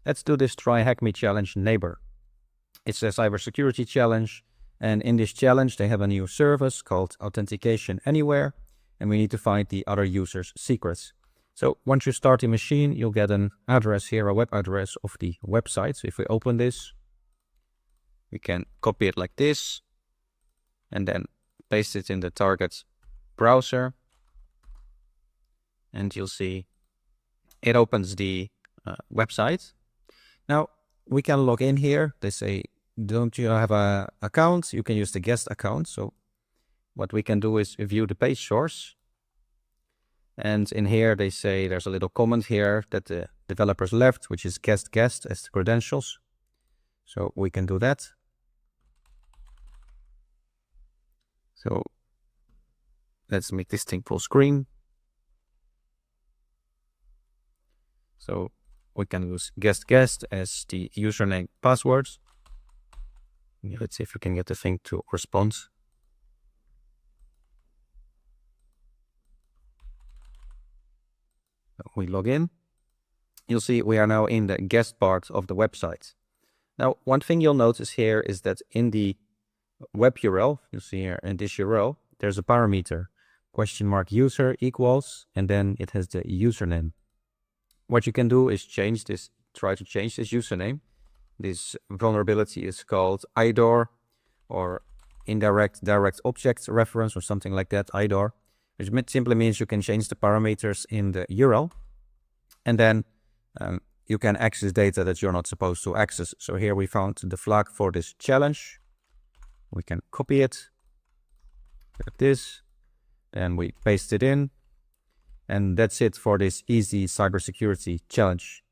Let's do this TryHackMe challenge neighbor. It's a cybersecurity challenge, and in this challenge they have a new service called Authentication Anywhere, and we need to find the other user's secrets. So once you start the machine, you'll get an address here, a web address of the website. So if we open this, we can copy it like this, and then paste it in the target browser. And you'll see it opens the website. Now we can log in here. They say, don't you have an account? You can use the guest account. So what we can do is view the page source. And in here, they say there's a little comment here that the developers left, which is guest as the credentials. So we can do that. So let's make this thing full screen. So we can use guest as the username passwords. Let's see if we can get the thing to respond. We log in. You'll see we are now in the guest part of the website. Now, one thing you'll notice here is that in the web URL, you see here in this URL, there's a parameter, $user equals, and then it has the username. What you can do is change this, try to change this username. This vulnerability is called IDOR, or indirect direct object reference, or something like that, IDOR, which simply means you can change the parameters in the URL, and then you can access data that you're not supposed to access. So here we found the flag for this challenge. We can copy it like this, then we paste it in, and that's it for this easy cybersecurity challenge.